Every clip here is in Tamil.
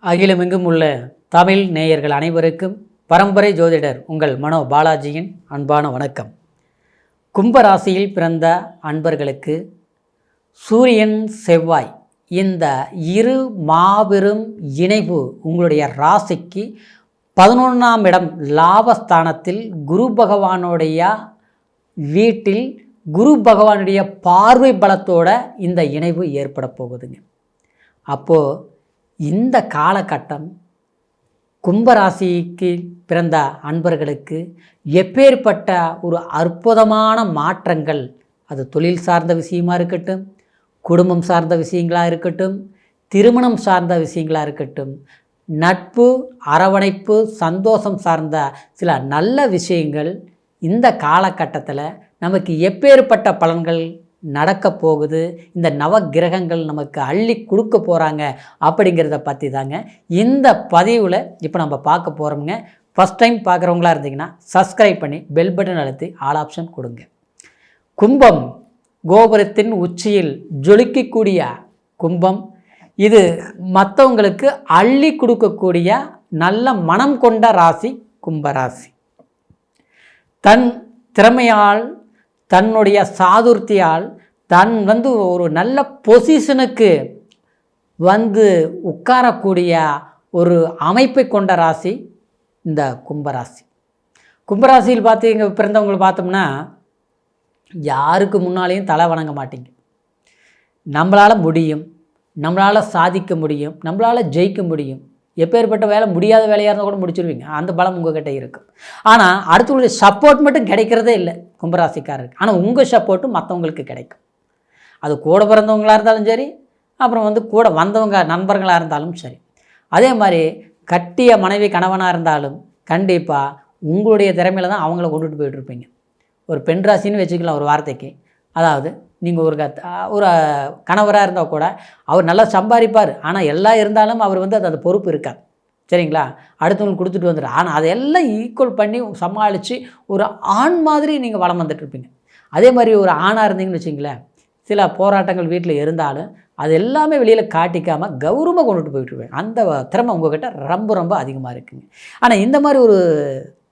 அகிலமெங்கும் உள்ள தமிழ் நேயர்கள் அனைவருக்கும் பரம்பரை ஜோதிடர் உங்கள் மனோ பாலாஜியின் அன்பான வணக்கம். கும்பராசியில் பிறந்த அன்பர்களுக்கு சூரியன் செவ்வாய் இந்த இரு மாபெரும் இணைவு உங்களுடைய ராசிக்கு 11ஆம் இடம் லாபஸ்தானத்தில் குரு பகவானுடைய வீட்டில் குரு பகவானுடைய பார்வை பலத்தோட இந்த இணைவு ஏற்பட போகுதுங்க. அப்போது இந்த காலகட்டம் கும்பராசிக்கு பிறந்த அன்பர்களுக்கு எப்பேற்பட்ட ஒரு அற்புதமான மாற்றங்கள், அது தொழில் சார்ந்த விஷயமாக இருக்கட்டும், குடும்பம் சார்ந்த விஷயங்களாக இருக்கட்டும், திருமணம் சார்ந்த விஷயங்களாக இருக்கட்டும், நட்பு அரவணைப்பு சந்தோஷம் சார்ந்த சில நல்ல விஷயங்கள் இந்த காலகட்டத்தில் நமக்கு எப்பேற்பட்ட பலன்கள் நடக்க போகுது, இந்த நவ கிரகங்கள் நமக்கு அள்ளி கொடுக்க போகிறாங்க அப்படிங்கிறத பற்றி தாங்க இந்த பதிவில் இப்போ நம்ம பார்க்க போகிறோம்ங்க. ஃபஸ்ட் டைம் பார்க்குறவங்களா இருந்தீங்கன்னா சப்ஸ்கிரைப் பண்ணி பெல் பட்டன் அழுத்தி ஆல் ஆப்ஷன் கொடுங்க. கும்பம் கோபுரத்தின் உச்சியில் ஜொலிக்கக்கூடிய கும்பம், இது மற்றவங்களுக்கு அள்ளி கொடுக்கக்கூடிய நல்ல மனம் கொண்ட ராசி கும்பராசி. தன் திறமையால் தன்னுடைய சாதுர்த்தியால் ஒரு நல்ல பொசிஷனுக்கு உட்காரக்கூடிய ஒரு அமைப்பை கொண்ட ராசி இந்த கும்பராசி. கும்பராசியில் இங்கே பிறந்தவங்களை பார்த்தோம்னா யாருக்கு முன்னாலேயும் தலை வணங்க மாட்டீங்க. நம்மளால் முடியும், நம்மளால் சாதிக்க முடியும், நம்மளால் ஜெயிக்க முடியும். எப்பேற்பட்ட வேலை முடியாத வேலையாக இருந்தால் கூட முடிச்சிருவீங்க. அந்த பலம் உங்கள்கிட்ட இருக்கும். ஆனால் அடுத்தவங்களுடைய சப்போர்ட் மட்டும் கிடைக்கிறதே இல்லை கும்பராசிக்காரருக்கு. ஆனால் உங்கள் சப்போர்ட்டும் மற்றவங்களுக்கு கிடைக்கும். அது கூட பிறந்தவங்களாக இருந்தாலும் சரி, அப்புறம் கூட வந்தவங்க நண்பர்களாக இருந்தாலும் சரி. அதே மாதிரி கட்டிய மனைவி கணவனாக இருந்தாலும் கண்டிப்பாக உங்களுடைய திறமையில் தான் அவங்கள கொண்டுட்டு போயிட்டுருப்பீங்க. ஒரு பெண் ராசின்னு வச்சுக்கலாம் ஒரு வார்த்தைக்கு. அதாவது நீங்கள் ஒரு கணவராக இருந்தால் கூட அவர் நல்லா சம்பாதிப்பார், ஆனால் எல்லாம் இருந்தாலும் அவர் அது பொறுப்பு இருக்காது. சரிங்களா? அடுத்தவங்களுக்கு கொடுத்துட்டு வந்துடும். ஆனால் அதையெல்லாம் ஈக்குவல் பண்ணி சமாளித்து ஒரு ஆண் மாதிரி நீங்கள் வளம் வந்துட்டுருப்பீங்க. அதே மாதிரி ஒரு ஆணாக இருந்தீங்கன்னு வச்சிங்களேன், சில போராட்டங்கள் வீட்டில் இருந்தாலும் அது எல்லாமே வெளியில் காட்டிக்காமல் கௌரவமாக கொண்டுட்டு போயிட்டுருப்பேன். அந்த திறமை உங்கள்கிட்ட ரொம்ப ரொம்ப அதிகமாக இருக்குங்க. ஆனால் இந்த மாதிரி ஒரு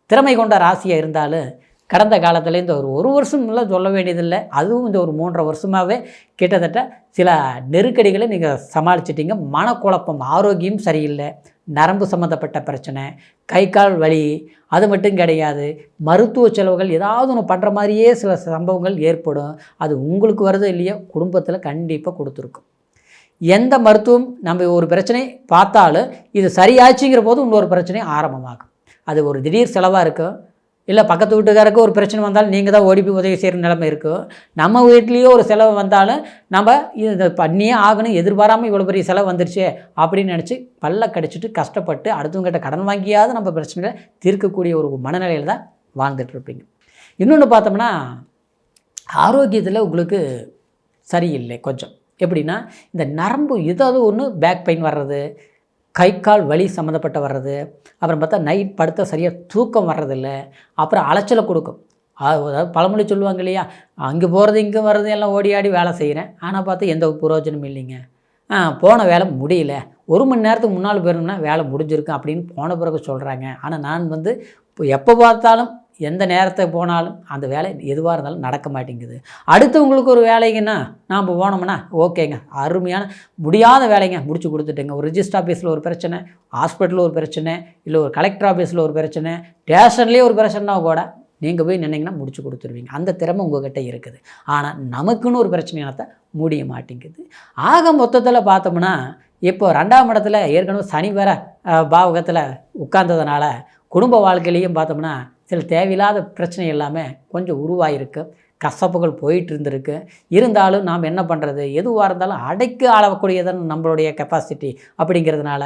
திறமை கொண்ட ராசியாக இருந்தாலும் கடந்த காலத்தில் இந்த ஒரு வருஷம்லாம் சொல்ல வேண்டியதில்லை, அதுவும் இந்த ஒரு 3.5 வருஷமாகவே கிட்டத்தட்ட சில நெருக்கடிகளை நீங்கள் சமாளிச்சிட்டிங்க. மனக்குழப்பம், ஆரோக்கியம் சரியில்லை, நரம்பு சம்மந்தப்பட்ட பிரச்சனை, கை கால் வலி, அது மட்டும் கிடையாது, மருத்துவ செலவுகள் ஏதாவது ஒன்று பண்ணுற மாதிரியே சில சம்பவங்கள் ஏற்படும். அது உங்களுக்கு வருதோ இல்லையோ குடும்பத்தில் கண்டிப்பாக கொடுத்துருக்கும். எந்த மருத்துவம் நம்ம ஒரு பிரச்சனை பார்த்தாலும் இது சரியாச்சுங்கிற போது இன்னொரு பிரச்சனை ஆரம்பமாகும். அது ஒரு திடீர் செலவாக இருக்கும், இல்லை பக்கத்து வீட்டுக்காருக்கு ஒரு பிரச்சனை வந்தாலும் நீங்கள் தான் ஓடி போய் உதவி செய்கிற நிலைமை இருக்கும். நம்ம வீட்லேயோ ஒரு செலவு வந்தாலும் நம்ம இதை பண்ணியே ஆகணும், எதிர்பாராமல் இவ்வளோ பெரிய செலவு வந்துருச்சு அப்படின்னு நினச்சி பல்ல கடிச்சிட்டு கஷ்டப்பட்டு அடுத்தவங்ககிட்ட கடன் வாங்கியாவது நம்ம பிரச்சனைகளை தீர்க்கக்கூடிய ஒரு மனநிலையில் தான் வாழ்ந்துட்டுருப்பீங்க. இன்னொன்று பார்த்தோம்னா ஆரோக்கியத்தில் உங்களுக்கு சரியில்லை கொஞ்சம். எப்படின்னா இந்த நரம்பு ஏதாவது ஒன்று பேக் பெயின் வர்றது, கை கால் வலி சம்மந்தப்பட்ட வர்றது, அப்புறம் பார்த்தா நைட் படுத்த சரியாக தூக்கம் வர்றதில்ல, அப்புறம் அலைச்சலை கொடுக்கும். அதாவது பழமொழி சொல்லுவாங்க இல்லையா, அங்கே போகிறது இங்கே வர்றது எல்லாம் ஓடி ஆடி வேலை செய்கிறேன், ஆனால் பார்த்தா எந்த பிரயோஜனமும் இல்லைங்க, போன வேலை முடியல, 1 மணி நேரத்துக்கு முன்னால் போயிருந்தோம்னா வேலை முடிஞ்சிருக்கு அப்படின்னு போன பிறகு சொல்கிறாங்க. ஆனால் நான் இப்போ எப்போ பார்த்தாலும் எந்த நேரத்தை போனாலும் அந்த வேலை எதுவாக இருந்தாலும் நடக்க மாட்டேங்குது. அடுத்தவங்களுக்கு ஒரு வேலைங்கன்னா நாம் போனோம்னா ஓகேங்க, அருமையான முடியாத வேலைங்க முடிச்சு கொடுத்துட்டேங்க. ஒரு ரிஜிஸ்டர் ஆஃபீஸில் ஒரு பிரச்சனை, ஹாஸ்பிட்டலில் ஒரு பிரச்சனை, இல்லை ஒரு கலெக்டர் ஆஃபீஸில் ஒரு பிரச்சனை, ஸ்டேஷன்லேயே ஒரு பிரச்சனைனா கூட நீங்கள் போய் நின்னீங்கன்னா முடிச்சு கொடுத்துருவீங்க. அந்த திறமை உங்கள்கிட்ட இருக்குது. ஆனால் நமக்குன்னு ஒரு பிரச்சனையானத்தை முடிய மாட்டேங்குது. ஆக மொத்தத்தில் பார்த்தோம்னா இப்போ 2ஆம் இடத்துல ஏற்கனவே சனி வேற பாவகத்தில் உட்கார்ந்ததுனால குடும்ப வாழ்க்கையிலையும் பார்த்தோம்னா சில தேவையில்லாத பிரச்சனை எல்லாமே கொஞ்சம் உருவாகிருக்கு, கசப்புகள் போயிட்டு இருந்திருக்கு. இருந்தாலும் நாம் என்ன பண்ணுறது, எதுவாக இருந்தாலும் அடைக்கு ஆளக்கூடியதான் நம்மளுடைய கெப்பாசிட்டி. அப்படிங்கிறதுனால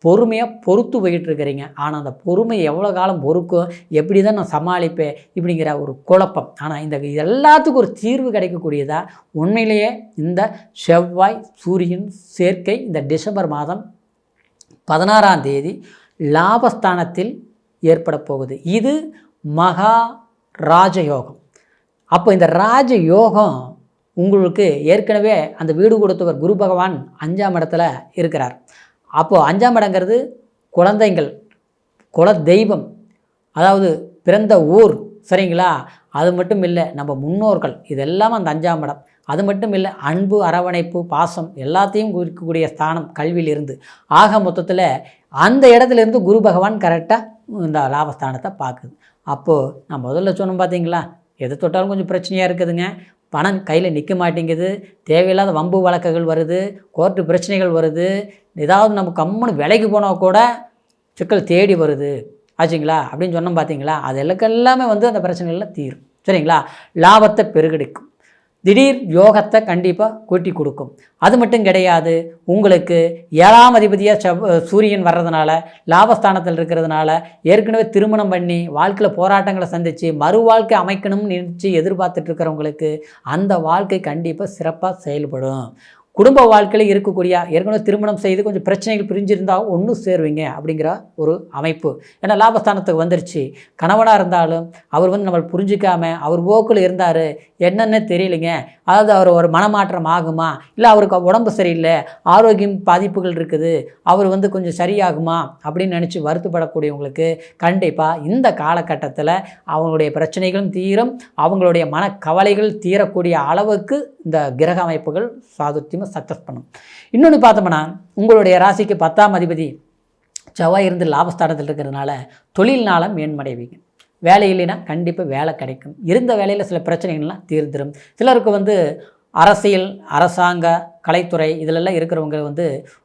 பொறுமையாக பொறுத்து போயிட்டு இருக்கிறீங்க. ஆனால் அந்த பொறுமை எவ்வளோ காலம் பொறுக்கும், எப்படி தான் நான் சமாளிப்பேன் இப்படிங்கிற ஒரு குழப்பம். ஆனால் இந்த எல்லாத்துக்கும் ஒரு தீர்வு கிடைக்கக்கூடியதாக உண்மையிலேயே இந்த செவ்வாய் சூரியன் சேர்க்கை இந்த டிசம்பர் மாதம் 16ஆம் தேதி லாபஸ்தானத்தில் ஏற்பட போகுது. இது மகா ராஜயோகம். அப்போ இந்த ராஜயோகம் உங்களுக்கு ஏற்கனவே அந்த வீடு கொடுத்தவர் குரு பகவான் 5ஆம் இடத்துல இருக்கிறார். அப்போது 5ஆம் இடங்கிறது குழந்தைங்கள், குல தெய்வம், அதாவது பிறந்த ஊர், சரிங்களா? அது மட்டும் இல்லை, நம்ம முன்னோர்கள், இதெல்லாம் அந்த 5ஆம் இடம். அது மட்டும் இல்லை, அன்பு, அரவணைப்பு, பாசம் எல்லாத்தையும் குறிக்கக்கூடிய ஸ்தானம் கல்வியிலிருந்து. ஆக மொத்தத்தில் அந்த இடத்துலேருந்து குரு பகவான் கரெக்டாக இந்த லாபஸ்தானத்தை பார்க்குது. அப்போது நான் முதல்ல சொன்னோம் பார்த்தீங்களா, எது தொட்டாலும் கொஞ்சம் பிரச்சனையாக இருக்குதுங்க. பணம் கையில் நிற்க மாட்டேங்குது, தேவையில்லாத வம்பு வழக்குகள் வருது, கோர்ட்டு பிரச்சனைகள் வருது, ஏதாவது நம்ம கம்முன்னு விலைக்கு போனால் கூட சிக்கல் தேடி வருது ஆச்சுங்களா அப்படின்னு சொன்னோம் பார்த்தீங்களா. அது எல்லாமே அந்த பிரச்சனைகள்லாம் தீரும், சரிங்களா? லாபத்தை பெருகெடுக்கும், திடீர் யோகத்தை கண்டிப்பாக கூட்டி கொடுக்கும். அது மட்டும் கிடையாது, உங்களுக்கு 7ஆம் அதிபதியாக சூரியன் வர்றதுனால, லாபஸ்தானத்தில் இருக்கிறதுனால, ஏற்கனவே திருமணம் பண்ணி வாழ்க்கையில் போராட்டங்களை சந்தித்து மறு வாழ்க்கை அமைக்கணும்னு நினச்சி எதிர்பார்த்துட்டு இருக்கிறவங்களுக்கு அந்த வாழ்க்கை கண்டிப்பாக சிறப்பாக செயல்படும். குடும்ப வாழ்க்கையில் இருக்கக்கூடிய ஏற்கனவே திருமணம் செய்து கொஞ்சம் பிரச்சனைகள் பிரிஞ்சிருந்தால் ஒன்று சேருவீங்க அப்படிங்கிற ஒரு அமைப்பு. ஏன்னா லாபஸ்தானத்துக்கு வந்துருச்சு. கணவனாக இருந்தாலும் அவர் நம்மளை புரிஞ்சிக்காமல் அவர் போக்கில் இருந்தார், என்னென்ன தெரியலைங்க, அதாவது அவர் ஒரு மனமாற்றம் ஆகுமா, இல்லை அவருக்கு உடம்பு சரியில்லை, ஆரோக்கியம் பாதிப்புகள் இருக்குது, அவர் கொஞ்சம் சரியாகுமா அப்படின்னு நினச்சி வருத்தப்படக்கூடியவங்களுக்கு கண்டிப்பாக இந்த காலகட்டத்தில் அவங்களுடைய பிரச்சனைகளும் தீரும், அவங்களுடைய மனக்கவலைகள் தீரக்கூடிய அளவுக்கு இந்த கிரக அமைப்புகள் சாதுர்த்தியமாக சக்ஸஸ் பண்ணும். இன்னொன்று பார்த்தோம்னா, உங்களுடைய ராசிக்கு 10ஆம் அதிபதி செவ்வாய் இருந்து லாபஸ்தானத்தில் இருக்கிறதுனால தொழில்னால மேன்மடைவீங்க. வேலை இல்லைன்னா கண்டிப்பாக வேலை கிடைக்கும். இருந்த வேலையில் சில பிரச்சனைகள்லாம் தீர்ந்துடும். சிலருக்கு அரசியல், அரசாங்க, கலைத்துறை இதிலெல்லாம் இருக்கிறவங்க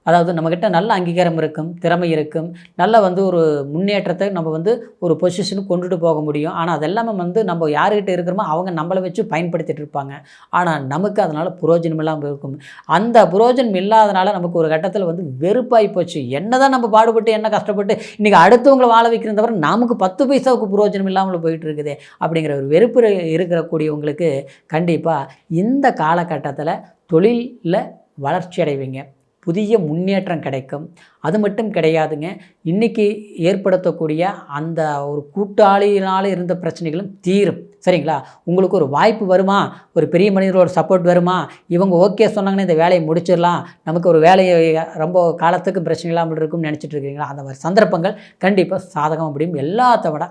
அதாவது நம்மக்கிட்ட நல்ல அங்கீகாரம் இருக்கும், திறமை இருக்கும், நல்ல ஒரு முன்னேற்றத்தை நம்ம ஒரு பொசிஷனுக்கு கொண்டுட்டு போக முடியும். ஆனால் அதெல்லாமே நம்ம யார்கிட்ட இருக்கிறோமோ அவங்க நம்மளை வச்சு பயன்படுத்திட்டு இருப்பாங்க. ஆனால் நமக்கு அதனால் புரோஜனம் இல்லாமல் இருக்கும். அந்த புரோஜனம் இல்லாதனால நமக்கு ஒரு கட்டத்தில் வெறுப்பாகி போச்சு. என்ன தான் நம்ம பாடுபட்டு என்ன கஷ்டப்பட்டு இன்றைக்கி அடுத்தவங்களை வாழ வைக்கிறத தவிர நமக்கு 10 பைசாவுக்கு புரோஜனம் இல்லாமல் போயிட்டு இருக்குது அப்படிங்கிற ஒரு வெறுப்பு இருக்கிறக்கூடியவங்களுக்கு கண்டிப்பாக இந்த காலகட்டத்தில் தொழிலில் வளர்ச்சி அடைவீங்க, புதிய முன்னேற்றம் கிடைக்கும். அது மட்டும் கிடையாதுங்க, இன்றைக்கி ஏற்படுத்தக்கூடிய அந்த ஒரு கூட்டாளியினால் இருந்த பிரச்சனைகளும் தீரும், சரிங்களா? உங்களுக்கு ஒரு வாய்ப்பு வருமா, ஒரு பெரிய மனிதர்களோட சப்போர்ட் வருமா, இவங்க ஓகே சொன்னாங்கன்னா இந்த வேலையை முடிச்சிடலாம், நமக்கு ஒரு வேலையை ரொம்ப காலத்துக்கு பிரச்சனை இல்லாமல் இருக்கும்னு நினச்சிட்டு இருக்கீங்களா, அந்த மாதிரி சந்தர்ப்பங்கள் கண்டிப்பாக சாதகம் முடியும். எல்லாத்த விட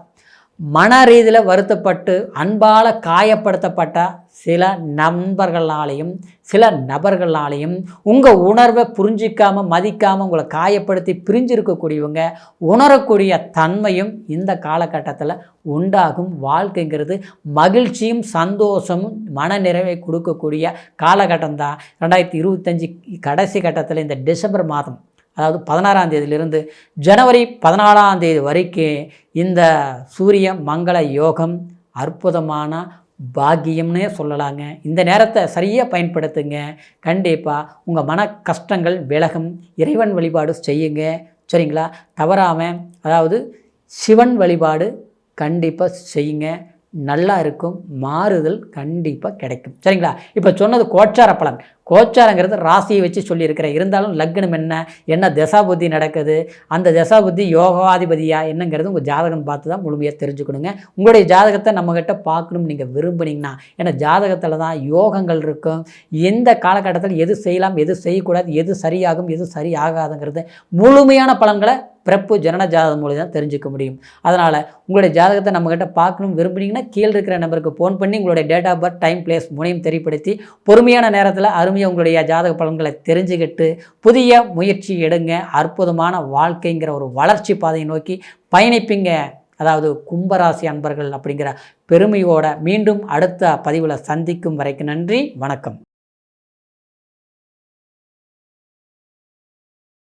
மன ரீதியில் வருத்தப்பட்டு அன்பால் காயப்படுத்தப்பட்ட சில நண்பர்களாலேயும் சில நபர்களாலேயும் உங்கள் உணர்வை புரிஞ்சிக்காமல் மதிக்காமல் உங்களை காயப்படுத்தி பிரிஞ்சிருக்கக்கூடியவங்க உணரக்கூடிய தன்மையும் இந்த காலகட்டத்தில் உண்டாகும். வாழ்க்கைங்கிறது மகிழ்ச்சியும் சந்தோஷமும் மன நிறைவை கொடுக்கக்கூடிய காலகட்டம் தான் 2025 கடைசி கட்டத்தில் இந்த டிசம்பர் மாதம், அதாவது 16ஆம் தேதியிலிருந்து ஜனவரி 14ஆம் தேதி வரைக்கும் இந்த சூரிய மங்கள யோகம் அற்புதமான பாக்கியம்னே சொல்லலாங்க. இந்த நேரத்தை சரியாக பயன்படுத்துங்க, கண்டிப்பாக உங்கள் மன கஷ்டங்கள் விலகும். இறைவன் வழிபாடு செய்யுங்க, சரிங்களா? தவறாமல் அதாவது சிவன் வழிபாடு கண்டிப்பாக செய்யுங்க, நல்லா இருக்கும், மாறுதல் கண்டிப்பாக கிடைக்கும், சரிங்களா? இப்போ சொன்னது கோச்சார பலன். கோச்சாரங்கிறது ராசியை வச்சு சொல்லியிருக்கிறேன். இருந்தாலும் லக்னம் என்ன தசாபுத்தி நடக்குது, அந்த தசாபுத்தி யோகாதிபதியா என்னங்கிறது உங்கள் ஜாதகம் பார்த்து தான் முழுமையாக தெரிஞ்சுக்கணுங்க. உங்களுடைய ஜாதகத்தை நம்மக்கிட்ட பார்க்கணும்னு நீங்கள் விரும்புனீங்கன்னா, ஏன்னா ஜாதகத்தில் தான் யோகங்கள் இருக்கும். எந்த காலகட்டத்தில் எது செய்யலாம், எது செய்யக்கூடாது, எது சரியாகும், எது சரியாகாதுங்கிறது முழுமையான பலன்களை பிறப்பு ஜனன ஜாதகம் மூலம் தான் தெரிஞ்சுக்க முடியும். அதனால் உங்களுடைய ஜாதகத்தை நம்மக்கிட்ட பார்க்கணும் விரும்புனீங்கன்னா கீழே இருக்கிற நம்பருக்கு ஃபோன் பண்ணி உங்களுடைய date of birth, time, place மூணையும் தெரியப்படுத்தி பொறுமையான நேரத்தில் அருமையாக உங்களுடைய ஜாதக பலன்களை தெரிஞ்சுக்கிட்டு புதிய முயற்சி எடுங்க. அற்புதமான வாழ்க்கைங்கிற ஒரு வளர்ச்சி பாதையை நோக்கி பயணிப்பீங்க. அதாவது கும்பராசி அன்பர்கள் அப்படிங்கிற பெருமையோட மீண்டும் அடுத்த பதிவில் சந்திக்கும் வரைக்கும் நன்றி, வணக்கம்.